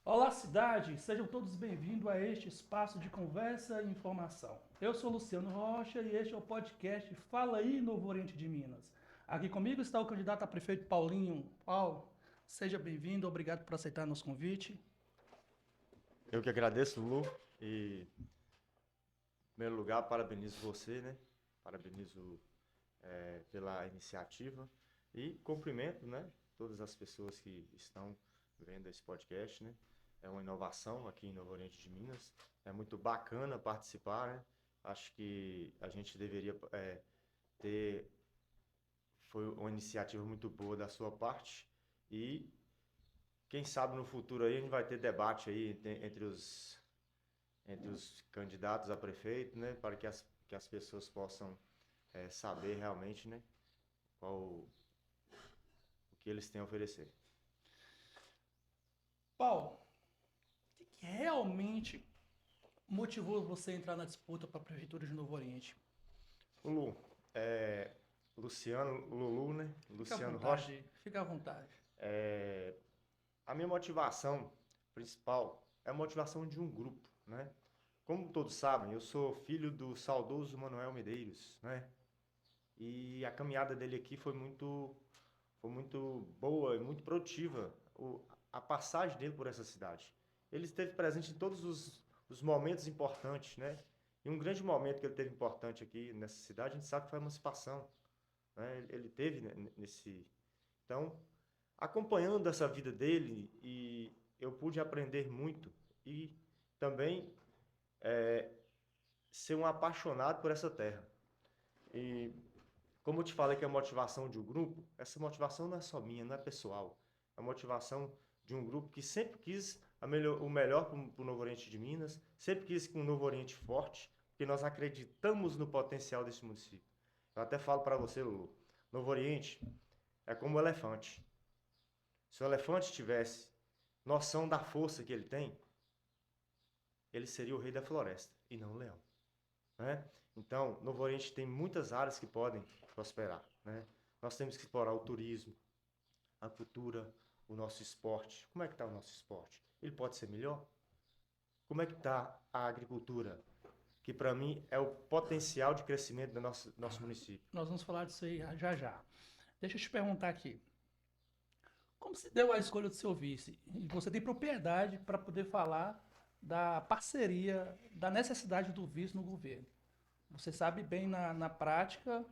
Olá, cidade! Sejam todos bem-vindos a este espaço de conversa e informação. Eu sou Luciano Rocha e este é o podcast Fala aí, Novo Oriente de Minas. Aqui comigo está o candidato a prefeito Paulinho. Paulo, seja bem-vindo, obrigado por aceitar nosso convite. Eu que agradeço, Lu, e em primeiro lugar parabenizo você, né? Parabenizo pela iniciativa e cumprimento, né? Todas as pessoas que estão vendo esse podcast, né? É uma inovação aqui em Novo Oriente de Minas. É muito bacana participar, né? Acho que a gente deveria ter. Foi uma iniciativa muito boa da sua parte e quem sabe no futuro aí a gente vai ter debate aí entre os candidatos a prefeito, né, para que as pessoas possam saber realmente, né, qual o que eles têm a oferecer. Paulo, o que realmente motivou você a entrar na disputa para a prefeitura de Novo Oriente? Lulu, é, Luciano, Lulu, né, Fica à Luciano Rocha, vontade, fica à vontade. a minha motivação principal é a motivação de um grupo, né? Como todos sabem, eu sou filho do saudoso Manuel Medeiros, né? E a caminhada dele aqui foi muito boa e muito produtiva. A passagem dele por essa cidade. Ele esteve presente em todos os momentos importantes, né? E um grande momento que ele teve importante aqui nessa cidade, a gente sabe que foi a emancipação, né? Ele teve né, nesse. Então, acompanhando essa vida dele, e eu pude aprender muito e também ser um apaixonado por essa terra. E como eu te falei que é a motivação de um grupo, essa motivação não é só minha, não é pessoal. É a motivação de um grupo que sempre quis o melhor para o Novo Oriente de Minas, sempre quis um Novo Oriente forte, porque nós acreditamos no potencial desse município. Eu até falo para você, Lulu, Novo Oriente é como o elefante. Se o elefante tivesse noção da força que ele tem, ele seria o rei da floresta e não o leão. Né? Então, Novo Oriente tem muitas áreas que podem prosperar. Né? Nós temos que explorar o turismo, a cultura, o nosso esporte. Como é que está o nosso esporte? Ele pode ser melhor? Como é que está a agricultura? Que para mim é o potencial de crescimento do nosso município. Nós vamos falar disso aí já já. Deixa eu te perguntar aqui. Como se deu a escolha do seu vice? E você tem propriedade para poder falar da parceria, da necessidade do vice no governo. Você sabe bem na prática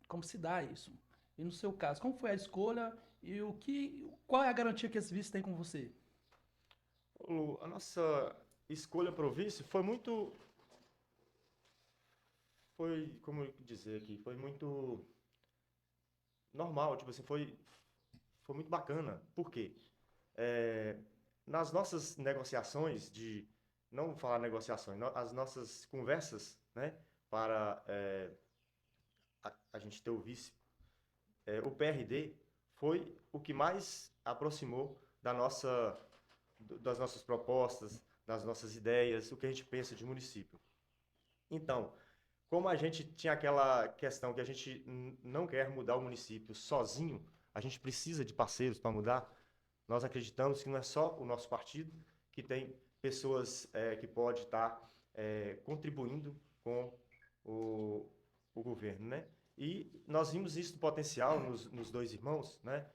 como se dá isso. E no seu caso, como foi a escolha e qual é a garantia que esse vice tem com você? Lu, a nossa escolha para o vice como dizer aqui, foi muito normal, tipo assim, foi muito bacana. Por quê? É, nas nossas negociações não vou falar negociações, as nossas conversas, né, para a gente ter o vice, o PRD foi o que mais aproximou das nossas propostas, das nossas ideias, o que a gente pensa de município. Então, como a gente tinha aquela questão que a gente não quer mudar o município sozinho, a gente precisa de parceiros para mudar. Nós acreditamos que não é só o nosso partido que tem pessoas que pode estar contribuindo com o, o governo, né? E nós vimos isso do potencial nos dois irmãos, né?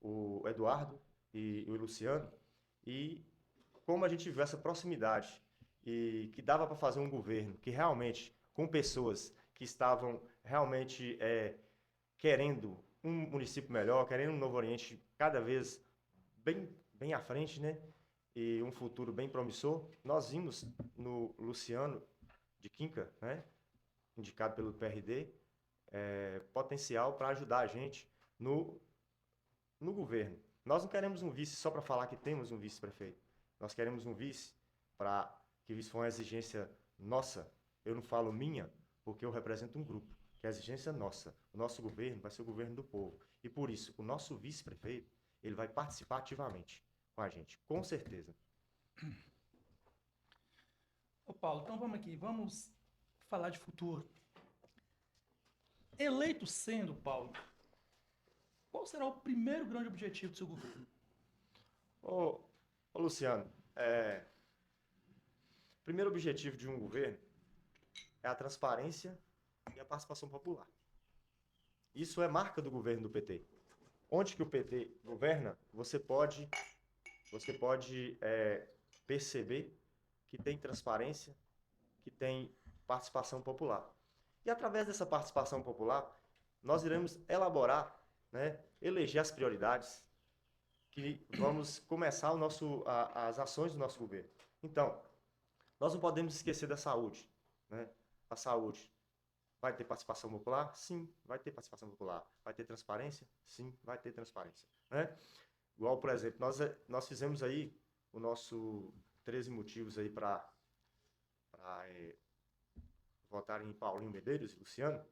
O Eduardo e o Luciano, e como a gente viu essa proximidade e que dava para fazer um governo que realmente, com pessoas que estavam realmente querendo um município melhor, querendo um Novo Oriente cada vez bem à frente, né? E um futuro bem promissor, nós vimos no Luciano de Quinca, né? Indicado pelo PRD, potencial para ajudar a gente no governo. Nós não queremos um vice só para falar que temos um vice-prefeito. Nós queremos um vice para que isso for uma exigência nossa. Eu não falo minha, porque eu represento um grupo, que é a exigência nossa. O nosso governo vai ser o governo do povo. E por isso, o nosso vice-prefeito, ele vai participar ativamente com a gente, com certeza. Ô Paulo, então vamos aqui, vamos falar de futuro. Eleito sendo, Paulo, qual será o primeiro grande objetivo do seu governo? Ô, Luciano, o primeiro objetivo de um governo é a transparência e a participação popular. Isso é marca do governo do PT. Onde que o PT governa, você pode perceber que tem transparência, que tem participação popular. E através dessa participação popular, nós iremos elaborar, né, eleger as prioridades que vamos começar as ações do nosso governo. Então, nós não podemos esquecer da saúde, né? A saúde. Vai ter participação popular? Sim, vai ter participação popular. Vai ter transparência? Sim, vai ter transparência, né? Igual, por exemplo, nós fizemos aí o nosso 13 motivos aí para votarem em Paulinho Medeiros e Luciano,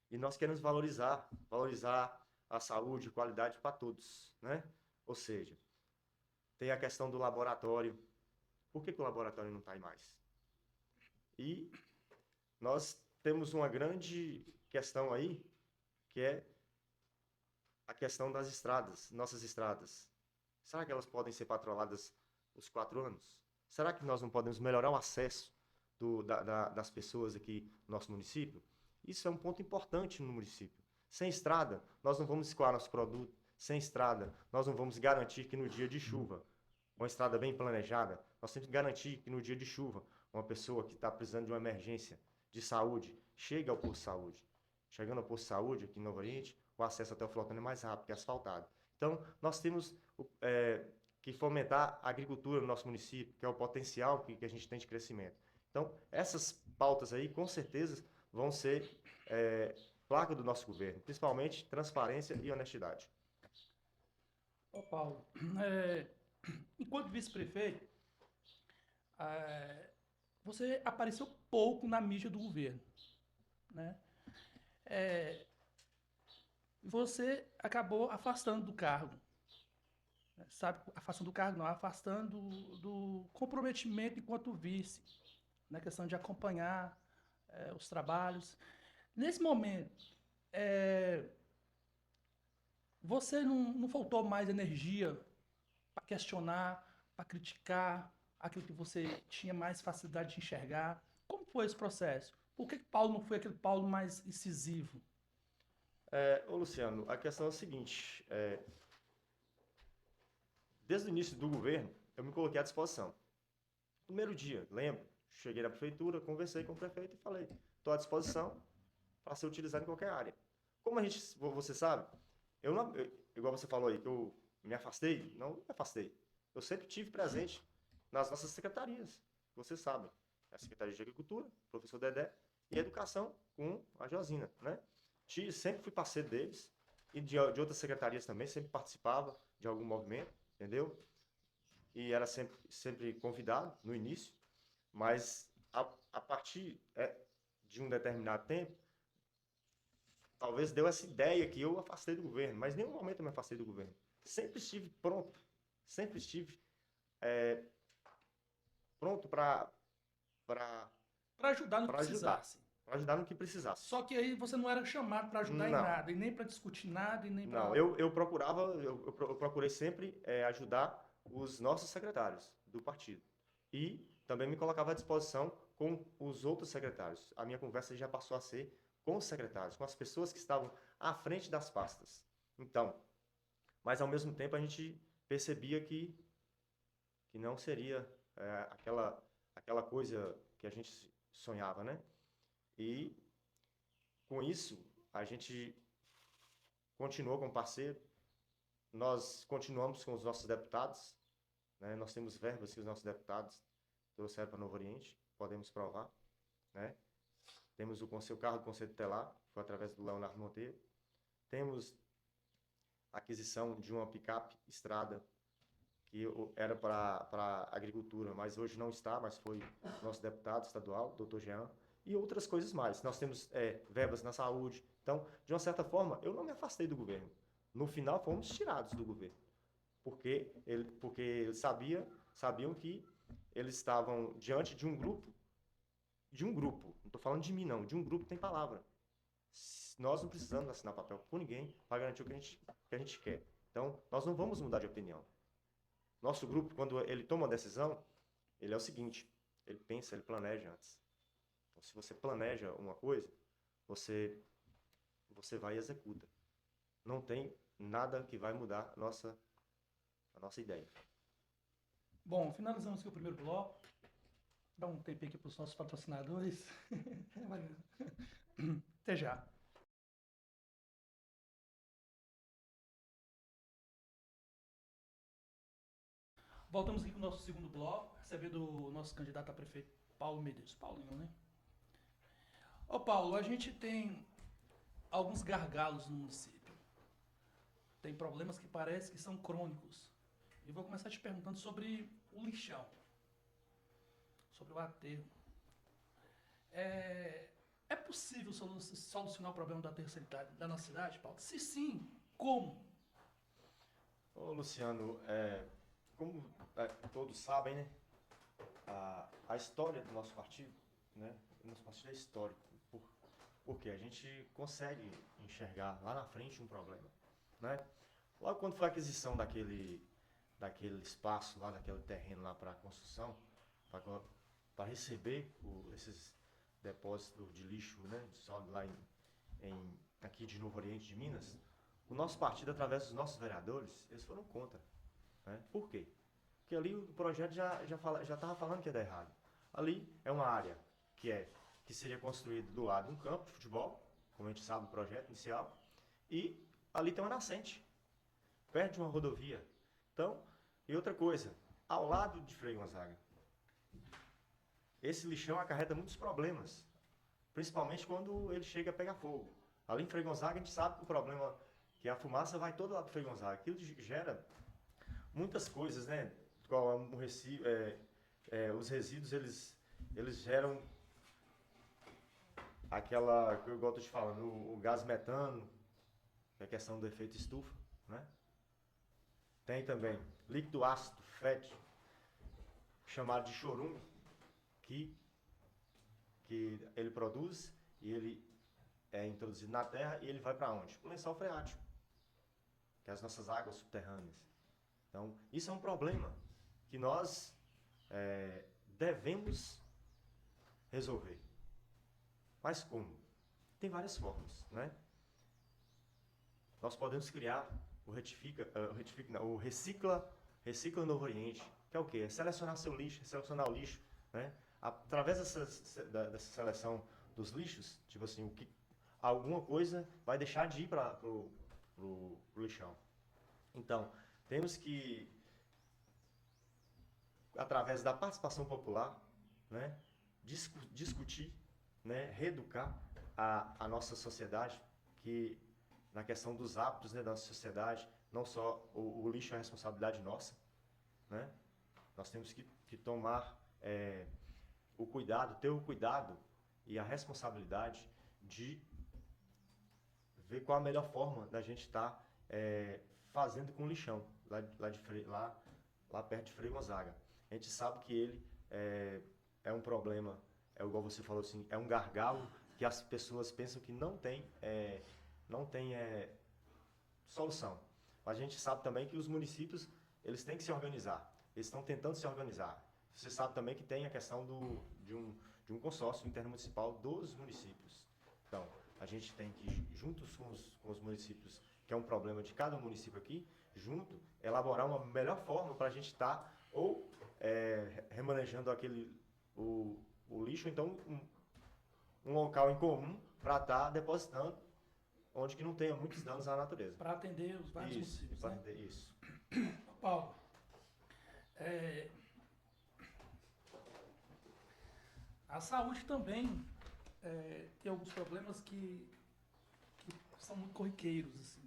e nós queremos valorizar a saúde e qualidade para todos, né? Ou seja, tem a questão do laboratório. Por que o laboratório não está aí mais? E nós temos uma grande questão aí, que é a questão das estradas, nossas estradas. Será que elas podem ser patrulhadas os 4 anos? Será que nós não podemos melhorar o acesso das pessoas aqui no nosso município? Isso é um ponto importante no município. Sem estrada, nós não vamos escoar nosso produto. Sem estrada, nós não vamos garantir que no dia de chuva, uma estrada bem planejada, nós temos que garantir que no dia de chuva, uma pessoa que está precisando de uma emergência de saúde, chega ao posto de saúde. Chegando ao posto de saúde aqui em Novo Oriente, o acesso até o Flotão é mais rápido, que é asfaltado. Então, nós temos que fomentar a agricultura no nosso município, que é o potencial que a gente tem de crescimento. Então, essas pautas aí, com certeza, vão ser placa do nosso governo, principalmente transparência e honestidade. Ô, Paulo, enquanto vice-prefeito, você apareceu pouco na mídia do governo, né? Você acabou afastando do cargo, né? Sabe? Afastando do cargo não, afastando do comprometimento enquanto vice, na questão de acompanhar os trabalhos. Nesse momento, você não faltou mais energia para questionar, para criticar aquilo que você tinha mais facilidade de enxergar? Como foi esse processo? Por que Paulo não foi aquele Paulo mais incisivo? Ô Luciano, a questão é a seguinte, desde o início do governo, eu me coloquei à disposição. Primeiro dia, lembro, cheguei na prefeitura, conversei com o prefeito e falei, estou à disposição para ser utilizado em qualquer área. Como você sabe, igual você falou aí, que eu me afastei, não me afastei. Eu sempre tive presente nas nossas secretarias, você sabe. A Secretaria de Agricultura, o professor Dedé, e Educação com a Josina, né? Sempre fui parceiro deles, e de outras secretarias também, sempre participava de algum movimento, entendeu? E era sempre convidado no início, mas a partir de um determinado tempo, talvez deu essa ideia que eu afastei do governo, mas em nenhum momento eu me afastei do governo. Sempre estive pronto, sempre estive pronto para Para ajudar no que ajudar, precisasse. para ajudar no que precisasse. Só que aí você não era chamado para ajudar em Não, nada, e nem para discutir nada, e nem não. para. Eu procurei sempre ajudar os nossos secretários do partido. E também me colocava à disposição com os outros secretários. A minha conversa já passou a ser com os secretários, com as pessoas que estavam à frente das pastas. Então, mas ao mesmo tempo a gente percebia que não seria aquela coisa que a gente sonhava, né? E com isso, a gente continuou como parceiro, nós continuamos com os nossos deputados, né? Nós temos verbas que os nossos deputados trouxeram para Novo Oriente, podemos provar, né? Temos o carro do Conselho Tutelar, que foi através do Leonardo Monteiro. Temos a aquisição de uma picape estrada, que era para agricultura, mas hoje não está, mas foi nosso deputado estadual, doutor Jean, e outras coisas mais. Nós temos verbas na saúde. Então, de uma certa forma, eu não me afastei do governo. No final, fomos tirados do governo, porque eles sabiam que eles estavam diante de um grupo, não estou falando de mim não, de um grupo que tem palavra. Nós não precisamos assinar papel por ninguém para garantir o que a gente quer. Então, nós não vamos mudar de opinião. Nosso grupo, quando ele toma uma decisão, ele é o seguinte, ele pensa, ele planeja antes. Então, se você planeja uma coisa, você vai e executa. Não tem nada que vai mudar a nossa ideia. Bom, finalizamos aqui o primeiro bloco. Dá um tempinho aqui para os nossos patrocinadores. Até já. Voltamos aqui com o nosso segundo bloco, recebendo o nosso candidato a prefeito, Paulo Medeiros. Paulinho, né? Ô Paulo, a gente tem alguns gargalos no município. Tem problemas que parece que são crônicos. E vou começar te perguntando sobre o lixão, sobre o aterro. É possível solucionar o problema do aterro sanitário da nossa cidade, Paulo? Se sim, como? Ô, Luciano, como todos sabem, né, a história do nosso partido, né, o nosso partido é histórico, porque a gente consegue enxergar lá na frente um problema, né? Logo quando foi a aquisição daquele espaço lá, daquele terreno lá para construção, para receber esses depósitos de lixo, né, de sólido lá aqui de Novo Oriente de Minas, o nosso partido, através dos nossos vereadores, eles foram contra. Né? Por quê? Porque ali o projeto já estava falando que ia dar errado. Ali é uma área que seria construída do lado de um campo de futebol, como a gente sabe, o projeto inicial, e ali tem uma nascente, perto de uma rodovia. Então, e outra coisa, ao lado de Frei Gonzaga, esse lixão acarreta muitos problemas, principalmente quando ele chega a pegar fogo. Ali em Frei Gonzaga, a gente sabe que o problema que a fumaça vai todo lá do Frei Gonzaga. Aquilo gera muitas coisas, né? Os resíduos, eles geram aquela, que eu gosto de falar, o gás metano, que é a questão do efeito estufa, né? Tem também líquido ácido, fétido, chamado de chorume, que ele produz e ele é introduzido na terra e ele vai para onde? Para o lençol freático, que é as nossas águas subterrâneas. Então, isso é um problema que nós devemos resolver. Mas como? Tem várias formas, né? Nós podemos criar o Recicla Novo Oriente, que é o quê? É selecionar seu lixo, selecionar o lixo, né? Através dessa seleção dos lixos, tipo assim, alguma coisa vai deixar de ir para o lixão. Então, temos que, através da participação popular, né, discutir, né, reeducar a nossa sociedade, que na questão dos hábitos, né, da nossa sociedade, não só o lixo é responsabilidade nossa, né? Nós temos que tomar ter o cuidado e a responsabilidade de ver qual a melhor forma da gente estar fazendo com o lixão, lá perto de Frei Gonzaga. A gente sabe que ele é um problema, igual você falou assim, é um gargalo que as pessoas pensam que não tem solução. Mas a gente sabe também que os municípios, eles têm que se organizar. Eles estão tentando se organizar. Você sabe também que tem a questão de um consórcio intermunicipal dos municípios. Então, a gente tem que, juntos com os municípios, que é um problema de cada município aqui, junto, elaborar uma melhor forma para a gente estar remanejando o lixo, então um local em comum para estar depositando onde que não tenha muitos danos à natureza. Para atender os vários municípios, para né? atender isso. Paulo, a saúde também tem alguns problemas que são muito corriqueiros, assim.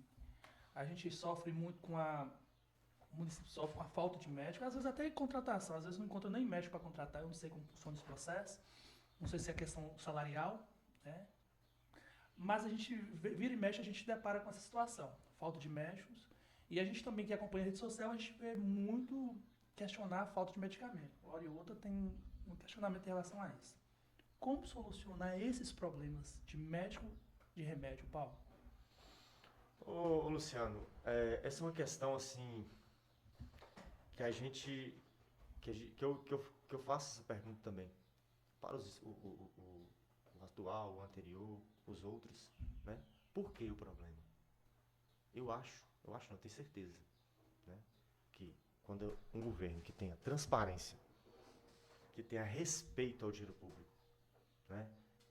A gente sofre muito o município sofre com a falta de médico, às vezes até em contratação, às vezes não encontra nem médico para contratar, eu não sei como funciona esse processo, não sei se é questão salarial, né? Mas a gente vira e mexe, a gente depara com essa situação, falta de médicos, e a gente também que acompanha a rede social, a gente vê muito questionar a falta de medicamento. Uma hora e outra tem um questionamento em relação a isso. Como solucionar esses problemas de médico de remédio, Paulo? Ô Luciano, essa é uma questão assim que a gente, que eu faço essa pergunta também para o atual, o anterior, os outros, né? Por que o problema? Eu tenho certeza, né? Que quando um governo que tenha transparência, que tenha respeito ao dinheiro público, né?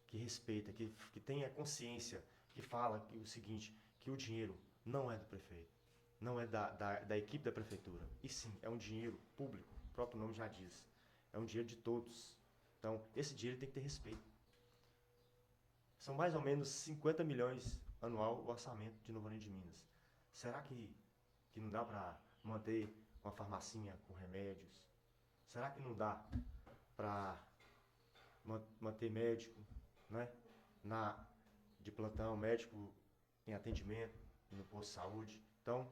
Que respeita, que tenha consciência, que fala que o seguinte, que o dinheiro não é do prefeito, não é da equipe da prefeitura, e sim, é um dinheiro público, o próprio nome já diz, é um dinheiro de todos. Então, esse dinheiro tem que ter respeito. São mais ou menos 50 milhões anual o orçamento de Novo Oriente de Minas. Será que não dá para manter uma farmacinha com remédios? Será que não dá para manter médico, né? De plantão, médico em atendimento no posto de saúde? Então,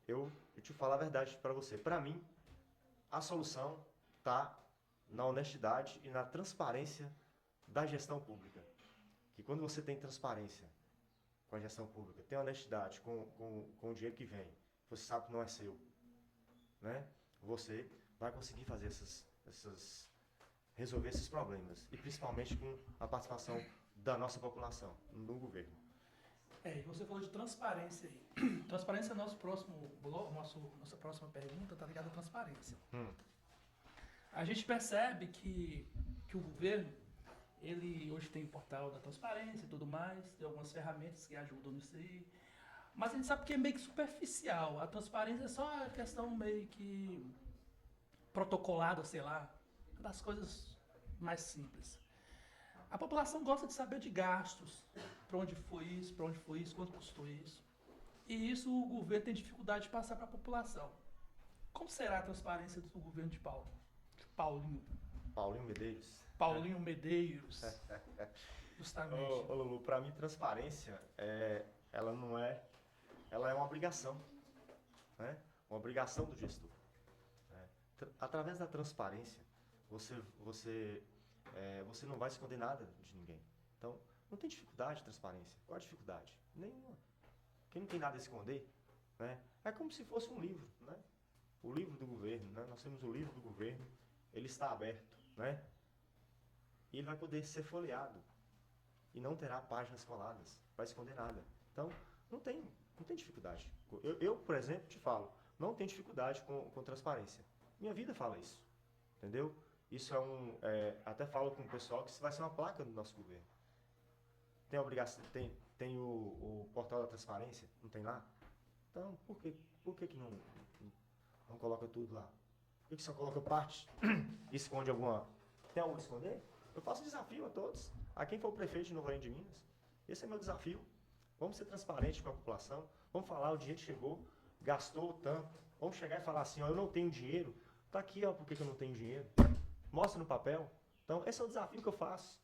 eu te falo a verdade para você. Para mim, a solução está na honestidade e na transparência da gestão pública. Que quando você tem transparência com a gestão pública, tem honestidade com o dinheiro que vem, você sabe que não é seu, né? Você vai conseguir fazer resolver esses problemas, e principalmente com a participação da nossa população no governo. E você falou de transparência aí. Transparência é nosso próximo bloco, nossa próxima pergunta está ligada à transparência. A gente percebe que o governo, ele hoje tem o portal da transparência e tudo mais, tem algumas ferramentas que ajudam nisso aí, mas a gente sabe que é meio que superficial. A transparência é só a questão meio que protocolada, sei lá, das coisas mais simples. A população gosta de saber de gastos, para onde foi isso, quanto custou isso. E isso o governo tem dificuldade de passar para a população. Como será a transparência do governo de Paulinho? Paulinho Medeiros. Paulinho Medeiros. Justamente. Ô Lulu, para mim transparência ela não é, ela é uma obrigação, né? Uma obrigação do gestor. Né? Através da transparência, você não vai esconder nada de ninguém. Então, não tem dificuldade de transparência. Qual a dificuldade? Nenhuma. Quem não tem nada a esconder, né? É como se fosse um livro, né? O livro do governo, né? Nós temos o livro do governo, ele está aberto, né? E ele vai poder ser folheado e não terá páginas coladas, vai esconder nada. Então, não tem dificuldade. Eu, por exemplo, te falo, não tenho dificuldade com transparência. Minha vida fala isso, entendeu? Isso até falo com o pessoal que isso vai ser uma placa do nosso governo. Tem a obrigação, tem o portal da transparência, não tem lá? Então, por que não coloca tudo lá? Por que só coloca parte e esconde alguma? Tem algo a esconder? Eu faço desafio a todos, a quem for o prefeito de Novo Oriente de Minas. Esse é meu desafio. Vamos ser transparentes com a população, vamos falar, o dinheiro chegou, gastou tanto. Vamos chegar e falar assim, ó, eu não tenho dinheiro, tá aqui, ó, por que eu não tenho dinheiro? Mostra no papel. Então, esse é o desafio que eu faço,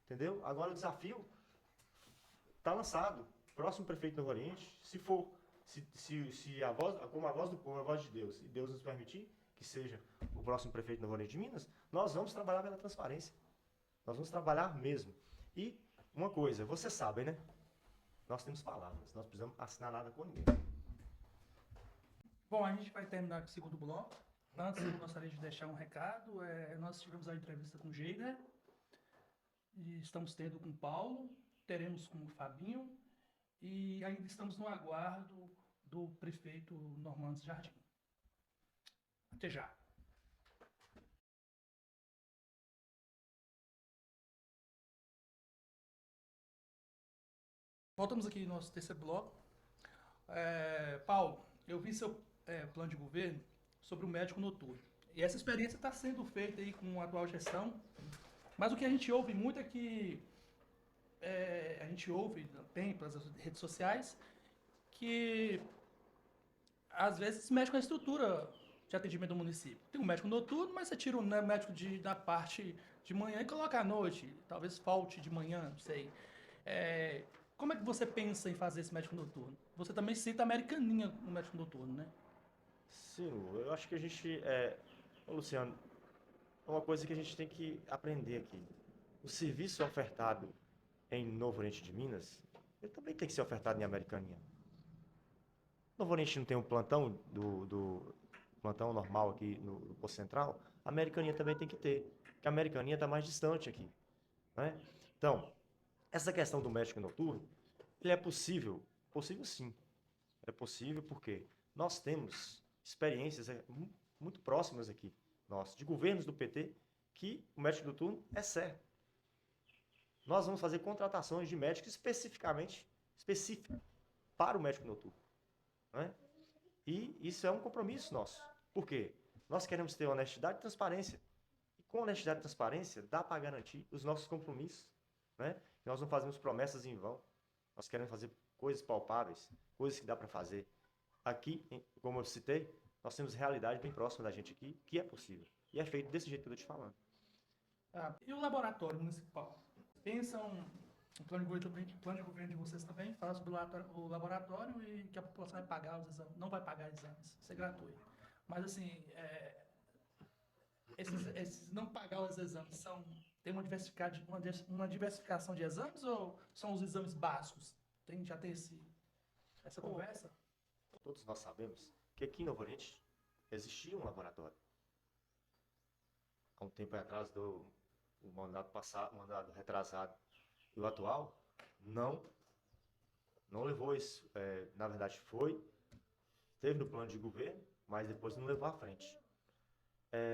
entendeu? Agora o desafio está lançado. Próximo prefeito do Novo Oriente, como a voz do povo, a voz de Deus, e Deus nos permitir que seja o próximo prefeito do Novo Oriente de Minas, nós vamos trabalhar pela transparência. Nós vamos trabalhar mesmo. E uma coisa, vocês sabem, né? Nós temos palavras, nós precisamos assinar nada com ninguém. Bom, a gente vai terminar com o segundo bloco. Antes, eu gostaria de deixar um recado. Nós tivemos a entrevista com o Geider, e estamos tendo com o Paulo, teremos com o Fabinho, e ainda estamos no aguardo do prefeito Normandes Jardim. Até já. Voltamos aqui no nosso terceiro bloco. Paulo, eu vi seu plano de governo sobre o médico noturno. E essa experiência está sendo feita aí com a atual gestão. Mas o que a gente ouve muito é que a gente ouve tem pelas redes sociais que às vezes mexe com a estrutura de atendimento do município. Tem um médico noturno, mas você tira o médico da parte de manhã e coloca à noite. Talvez falte de manhã, não sei. Como é que você pensa em fazer esse médico noturno? Você também cita a Americaninha no médico noturno, né? Sim, eu acho que a gente... Luciano, é uma coisa que a gente tem que aprender aqui. O serviço ofertado em Novo Oriente de Minas, ele também tem que ser ofertado em Americaninha. Novo Oriente não tem um plantão plantão normal aqui no Posto Central, a Americaninha também tem que ter, porque a Americaninha está mais distante aqui, né? Então, essa questão do médico noturno, ele é possível sim, é possível porque nós temos experiências muito próximas aqui, de governos do PT, que o médico noturno é certo. Nós vamos fazer contratações de médicos específicas para o médico noturno, né? E isso é um compromisso nosso. Por quê? Nós queremos ter honestidade e transparência. E com honestidade e transparência, dá para garantir os nossos compromissos, né? Nós não fazemos promessas em vão. Nós queremos fazer coisas palpáveis, coisas que dá para fazer. Aqui, como eu citei, nós temos realidade bem próxima da gente aqui, que é possível. E é feito desse jeito que eu estou te falando. E o laboratório municipal? Pensam o plano de governo de vocês também fala sobre o laboratório e que a população vai pagar os exames, não vai pagar exames, isso é gratuito. Mas assim, esses não pagar os exames tem uma diversificação de exames ou são os exames básicos? Já tem essa conversa? Todos nós sabemos que aqui em Novo Oriente existia um laboratório. Há um tempo atrás do mandato passado, mandato retrasado e o atual, não levou isso. Na verdade, teve no plano de governo, mas depois não levou à frente.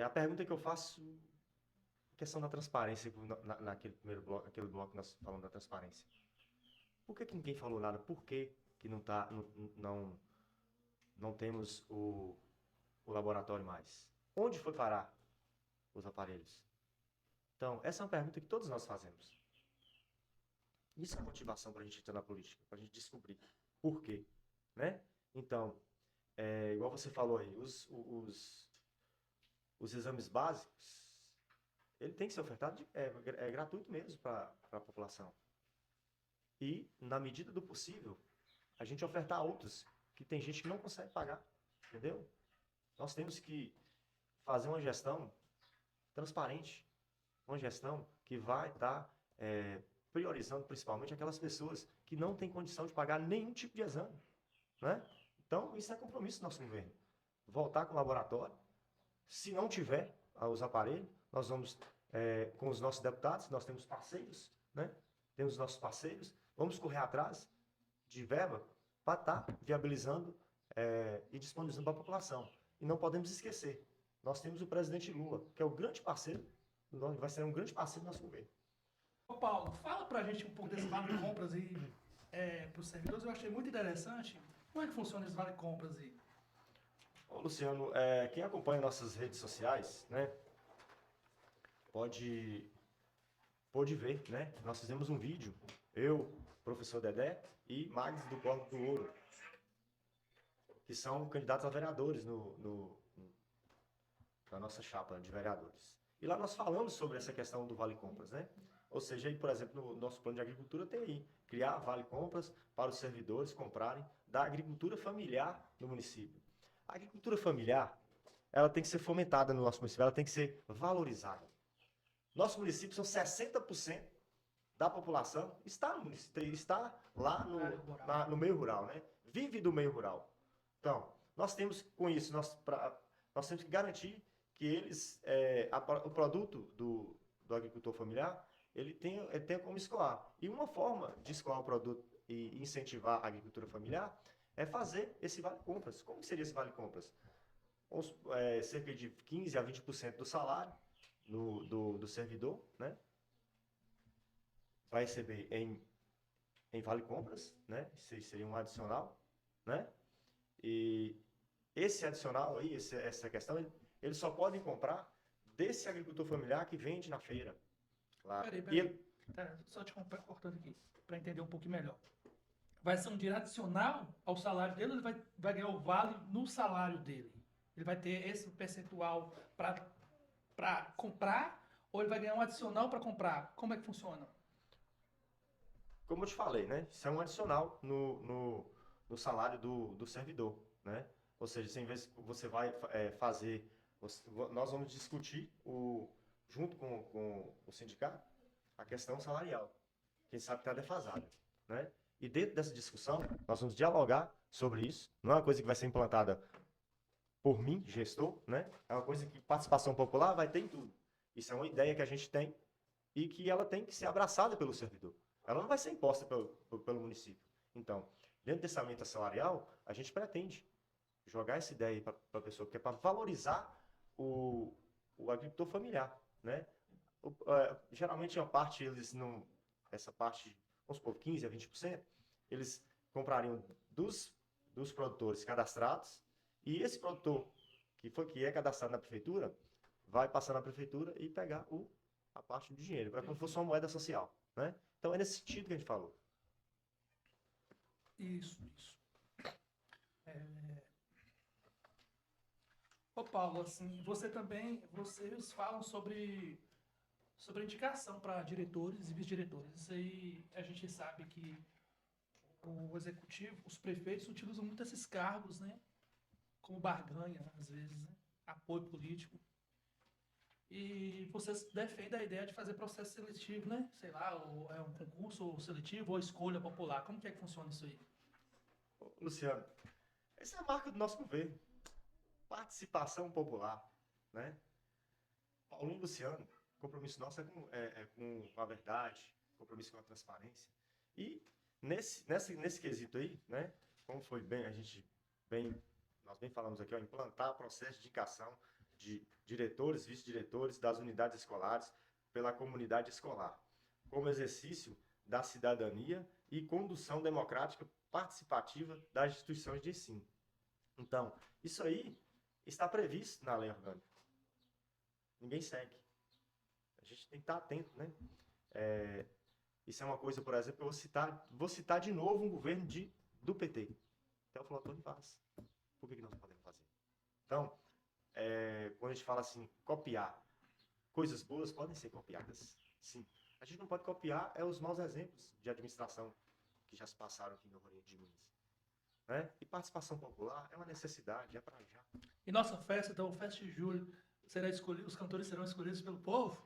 A pergunta que eu faço, questão da transparência, naquele primeiro bloco, aquele bloco que nós falamos da transparência. Por que ninguém falou nada? Por que não temos o laboratório mais? Onde foi parar os aparelhos? Então, essa é uma pergunta que todos nós fazemos. Isso é a motivação para a gente entrar na política, para a gente descobrir por quê, né? Então, igual você falou aí, os exames básicos, ele tem que ser ofertado, é gratuito mesmo para a população. E, na medida do possível, a gente ofertar outros, que tem gente que não consegue pagar, entendeu? Nós temos que fazer uma gestão transparente, uma gestão que vai estar priorizando principalmente aquelas pessoas que não têm condição de pagar nenhum tipo de exame, né? Então, isso é compromisso do nosso governo. Voltar com o laboratório. Se não tiver os aparelhos, nós vamos, com os nossos deputados, nós temos parceiros, né? Temos nossos parceiros, vamos correr atrás de verba para estar viabilizando e disponibilizando para a população. E não podemos esquecer, nós temos o presidente Lula, que é o grande parceiro, vai ser um grande parceiro do nosso governo. Ô Paulo, fala pra gente um pouco desse vale compras aí para os servidores. Eu achei muito interessante. Como é que funciona esse vale compras aí? Ô, Luciano, quem acompanha nossas redes sociais, né, pode ver, né? Nós fizemos um vídeo, eu, professor Dedé e Mags do Corpo do Ouro, que são candidatos a vereadores na nossa chapa de vereadores. E lá nós falamos sobre essa questão do Vale Compras, né? Ou seja, aí, por exemplo, no nosso plano de agricultura tem aí, criar Vale Compras para os servidores comprarem da agricultura familiar no município. A agricultura familiar, ela tem que ser fomentada no nosso município, ela tem que ser valorizada. Nosso município são 60% da população está lá no meio rural, né? Vive do meio rural. Então, nós temos com isso, nós temos que garantir que o produto do agricultor familiar, ele tenha como escoar. E uma forma de escoar o produto e incentivar a agricultura familiar é fazer esse Vale Compras. Como seria esse Vale Compras? Cerca de 15% a 20% do salário do servidor, né? Vai receber em Vale Compras, né? Isso seria um adicional, né? E esse adicional aí, essa questão, eles só podem comprar desse agricultor familiar que vende na feira. Claro. Peraí. Só te cortando aqui, para entender um pouquinho melhor. Vai ser um dinheiro adicional ao salário dele ou ele vai ganhar o vale no salário dele? Ele vai ter esse percentual para comprar ou ele vai ganhar um adicional para comprar? Como é que funciona? Como eu te falei, né? Isso é um adicional no salário do servidor, né? Ou seja, se em vez você vai fazer, nós vamos discutir junto com o sindicato a questão salarial, que a gente sabe que está defasada, né? E dentro dessa discussão, nós vamos dialogar sobre isso. Não é uma coisa que vai ser implantada por mim, gestor, né? É uma coisa que participação popular vai ter em tudo. Isso é uma ideia que a gente tem e que ela tem que ser abraçada pelo servidor. Ela não vai ser imposta pelo município. Então, dentro desse aumento salarial, a gente pretende jogar essa ideia para a pessoa, que é para valorizar o, o agricultor familiar, né? Geralmente, uma parte, eles não... Essa parte, vamos supor, 15% a 20%, eles comprariam dos produtores cadastrados, e esse produtor que é cadastrado na prefeitura, vai passar na prefeitura e pegar a parte do dinheiro. É como se fosse uma moeda social, né? Então, é nesse sentido que a gente falou. Isso, isso. Ô Paulo, assim, você também, vocês falam sobre indicação para diretores e vice-diretores. Isso aí a gente sabe que o executivo, os prefeitos utilizam muito esses cargos, né? Como barganha, às vezes, né? Apoio político. E vocês defendem a ideia de fazer processo seletivo, né? Sei lá, ou é um concurso seletivo ou escolha popular. Como que é que funciona isso aí? Luciano, essa é a marca do nosso governo. Participação popular, né? Paulinho e Luciano, compromisso nosso é com a verdade, compromisso com a transparência. E nesse quesito aí, né? Como foi bem, nós bem falamos aqui, ó, implantar processo de indicação de diretores, vice-diretores das unidades escolares pela comunidade escolar, como exercício da cidadania e condução democrática participativa das instituições de ensino. Então, isso aí está previsto na lei orgânica. Ninguém segue. A gente tem que estar atento, né? Isso é uma coisa, por exemplo, eu vou citar de novo um governo do PT. Teófilo Otoni faz. Por que nós não podemos fazer? Então, quando a gente fala assim, copiar, coisas boas podem ser copiadas. Sim. A gente não pode copiar os maus exemplos de administração que já se passaram aqui no Oriente de Minas. Né? E participação popular é uma necessidade, é para já. E nossa festa, então, festa de julho, será escolhido, os cantores serão escolhidos pelo povo?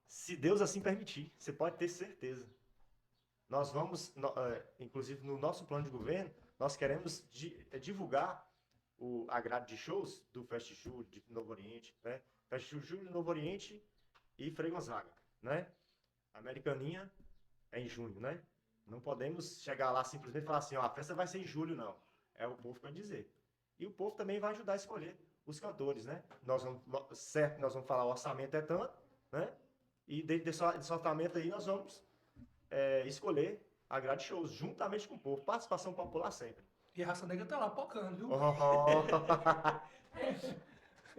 Se Deus assim permitir, você pode ter certeza. Nós vamos, inclusive no nosso plano de governo, nós queremos divulgar a grade de shows do Festa de Julho de Novo Oriente, né? Festa de Julho de Novo Oriente e Frei Gonzaga, né? Americaninha é em junho, né? Não podemos chegar lá simplesmente e falar assim, ó, a festa vai ser em julho, não. É o povo que vai dizer. E o povo também vai ajudar a escolher os cantores, né? Nós vamos falar o orçamento é tanto, né? E dentro desse orçamento aí nós vamos escolher a grade de shows, juntamente com o povo. Participação popular sempre. E a Raça Negra tá lá pocando, viu? Oh,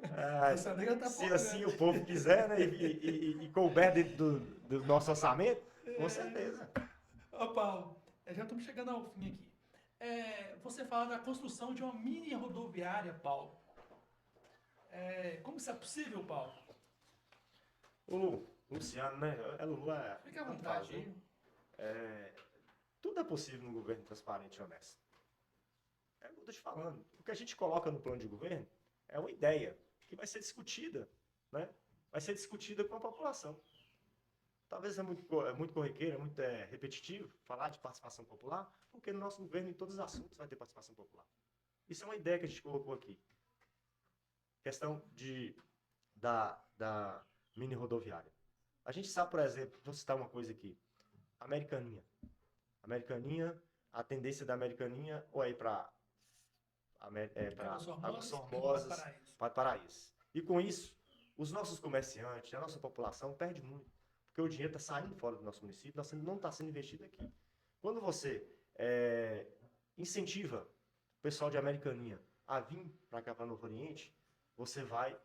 Raça Negra tá se assim pocando. o povo quiser, né? E couber dentro do nosso orçamento, com certeza. Ô Paulo, já estamos chegando ao fim aqui. Você fala da construção de uma mini rodoviária, Paulo. Como isso é possível, Paulo? O Luciano, né? Lulu Fique à como vontade fala, aí. tudo é possível no governo transparente e honesto. É o que eu estou te falando. O que a gente coloca no plano de governo é uma ideia que vai ser discutida, né? Vai ser discutida com a população. Talvez é muito corriqueiro, é muito repetitivo falar de participação popular, porque no nosso governo, em todos os assuntos, vai ter participação popular. Isso é uma ideia que a gente colocou aqui. Questão da mini rodoviária. A gente sabe, por exemplo, vou citar uma coisa aqui. Americaninha. Americaninha, a tendência da Americaninha ou é ir para Águas Formosas, para Paraíso. E com isso, os nossos comerciantes, a nossa população perde muito, porque o dinheiro está saindo fora do nosso município, não está sendo investido aqui. Quando você incentiva o pessoal de Americaninha a vir para cá, para Novo Oriente, você vai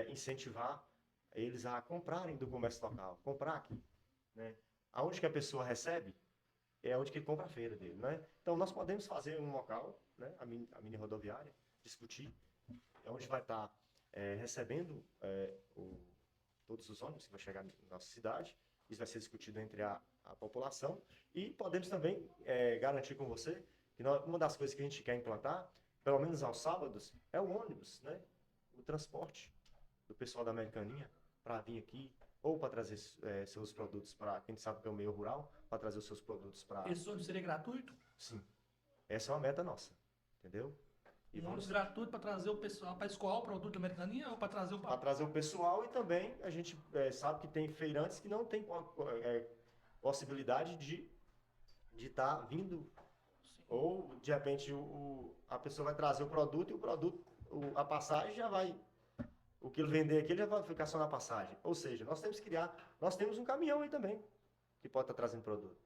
incentivar eles a comprarem do comércio local, comprar aqui. Né? Aonde que a pessoa recebe, é onde que ele compra a feira dele, né? Então, nós podemos fazer um local, né, a mini rodoviária, discutir, onde vai estar recebendo todos os ônibus que vão chegar na nossa cidade. Isso vai ser discutido entre a população. E podemos também garantir com você que uma das coisas que a gente quer implantar, pelo menos aos sábados, é o ônibus, né? O transporte do pessoal da Americaninha para vir aqui, ou para trazer seus produtos para, quem sabe que é o meio rural, para trazer os seus produtos para... Esse ônibus seria gratuito? Sim. Essa é uma meta nossa, entendeu? E Um ônibus vamos gratuito para trazer o pessoal para escoar o produto da Americaninha ou para trazer o para trazer o pessoal e também a gente sabe que tem feirantes que não tem possibilidade de estar vindo ou de repente a pessoa vai trazer o produto e a passagem já vai, o que ele vender aqui ele já vai ficar só na passagem. Ou seja, nós temos um caminhão aí também que pode estar trazendo produto,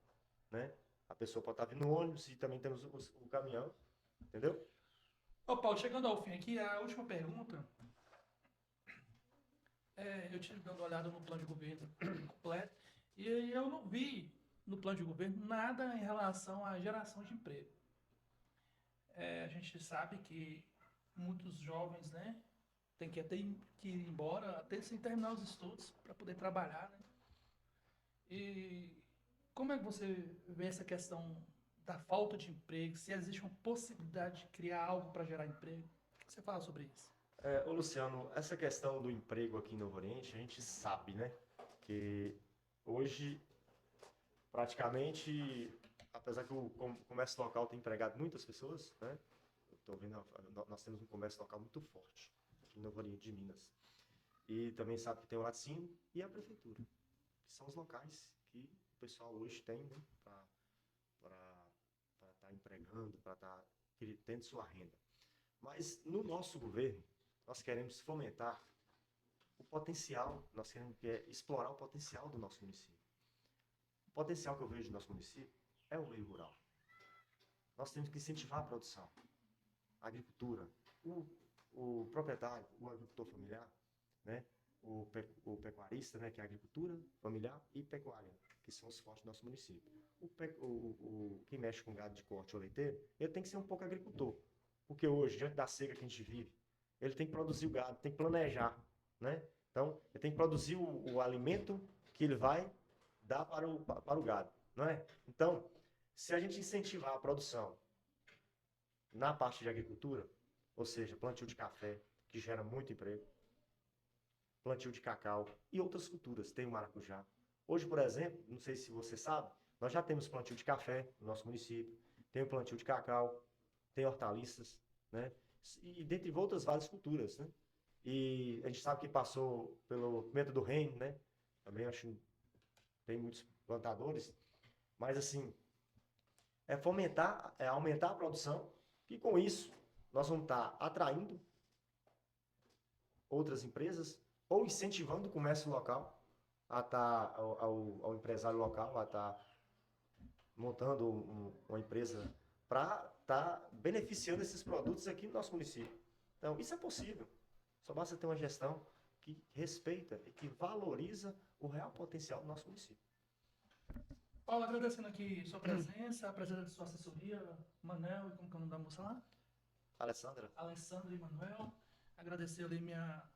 né? A pessoa pode estar vindo no ônibus e também temos o caminhão, entendeu? Ô, Paulo, chegando ao fim aqui, a última pergunta. Eu tive dando uma olhada no plano de governo completo e eu não vi no plano de governo nada em relação à geração de emprego. A gente sabe que muitos jovens, né, tem que até que ir embora até sem terminar os estudos para poder trabalhar, né? E como é que você vê essa questão da falta de emprego? Se existe uma possibilidade de criar algo para gerar emprego? O que você fala sobre isso? Ô Luciano, essa questão do emprego aqui em Novo Oriente, a gente sabe, né? Que hoje, praticamente, apesar que o comércio local tem empregado muitas pessoas, né? Eu tô vendo, nós temos um comércio local muito forte aqui em Novo Oriente de Minas. E também sabe que tem o Laticínio e a Prefeitura, que são os locais que o pessoal hoje tem, né? Para estar empregando, para estar tendo sua renda. Mas no nosso governo, nós queremos fomentar o potencial, nós queremos explorar o potencial do nosso município. O potencial que eu vejo do nosso município é o meio rural. Nós temos que incentivar a produção, a agricultura, o proprietário, o agricultor familiar, né? O pecuarista, né? Que é a agricultura familiar e pecuária, que são os fortes do nosso município. Quem mexe com gado de corte ou leiteiro, ele tem que ser um pouco agricultor. Porque hoje, diante da seca que a gente vive, ele tem que produzir o gado, tem que planejar, né? Então, ele tem que produzir o alimento que ele vai dar para o gado, não é? Então, se a gente incentivar a produção na parte de agricultura, ou seja, plantio de café, que gera muito emprego, plantio de cacau e outras culturas, tem o maracujá. Hoje, por exemplo, não sei se você sabe, nós já temos plantio de café no nosso município, tem o plantio de cacau, tem hortaliças, né? E dentre outras várias culturas, né? E a gente sabe que passou pelo pimenta do reino, né? Também acho que tem muitos plantadores, mas assim, aumentar a produção, e com isso nós vamos estar atraindo outras empresas ou incentivando o comércio local a estar ao empresário local a estar montando uma empresa para estar beneficiando esses produtos aqui no nosso município. Então, isso é possível. Só basta ter uma gestão que respeita e que valoriza o real potencial do nosso município. Paulo, agradecendo aqui sua presença, a presença de sua assessoria, Manel, e como que é o nome da moça lá? Alessandra? Alessandra e Manuel. Agradecer ali minha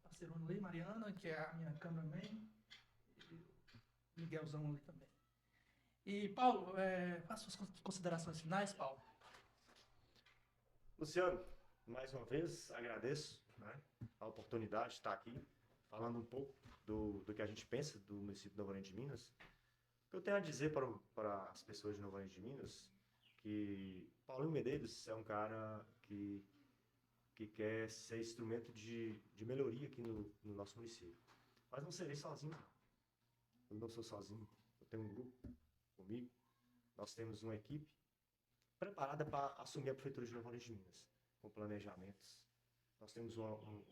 parceirona ali, Mariana, que é a minha cameraman, e Miguelzão ali também. E, Paulo, faça suas considerações finais, Paulo. Luciano, mais uma vez agradeço, né, a oportunidade de estar aqui falando um pouco do que a gente pensa do município de Novo Oriente de Minas. O que eu tenho a dizer para as pessoas de Novo Oriente de Minas que Paulinho Medeiros é um cara que quer ser instrumento de melhoria aqui no nosso município. Mas não serei sozinho. Eu não sou sozinho. Eu tenho um grupo comigo. Nós temos uma equipe preparada para assumir a Prefeitura de Novo Oriente de Minas, com planejamentos. Nós temos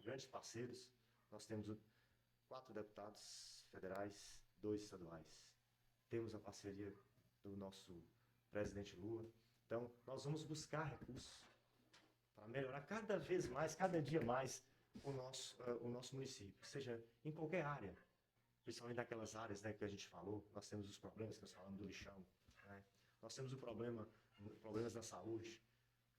grandes parceiros. Nós temos 4 deputados federais, 2 estaduais. Temos a parceria do nosso presidente Lula. Então, nós vamos buscar recursos para melhorar cada vez mais, cada dia mais, o nosso município, seja em qualquer área, principalmente naquelas áreas, né, que a gente falou. Nós temos os problemas que nós falamos do lixão, né? Nós temos problemas na saúde,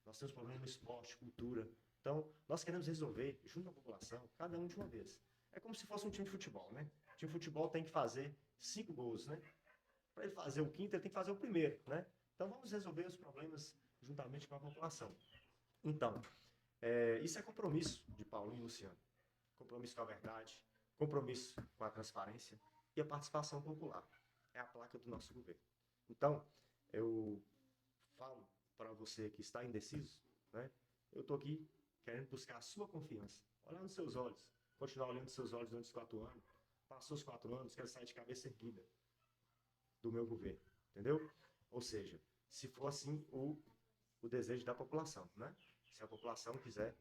nós temos problemas no esporte, cultura. Então, nós queremos resolver, junto à população, cada um de uma vez. É como se fosse um time de futebol, né? O time de futebol tem que fazer 5 gols, né? Para ele fazer o quinto, ele tem que fazer o primeiro, né? Então, vamos resolver os problemas juntamente com a população. Então, isso é compromisso de Paulinho e Luciano. Compromisso com a verdade, compromisso com a transparência e a participação popular. É a placa do nosso governo. Então, eu falo para você que está indeciso, né? eu estou aqui querendo buscar a sua confiança. Olhar nos seus olhos, continuar olhando nos seus olhos durante os 4 anos. Passou os 4 anos, quero sair de cabeça erguida do meu governo, entendeu? Ou seja, se for assim o desejo da população, né? Se a população quiser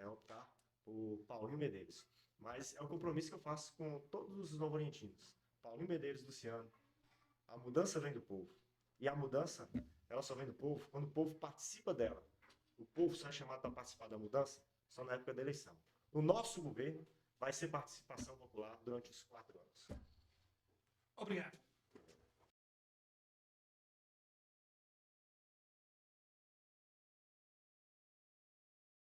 optar por Paulinho Medeiros. Mas é um compromisso que eu faço com todos os novo-orientinos. Paulinho Medeiros, Luciano, a mudança vem do povo. E a mudança, ela só vem do povo quando o povo participa dela. O povo só é chamado para participar da mudança só na época da eleição. O nosso governo vai ser participação popular durante os 4 anos. Obrigado.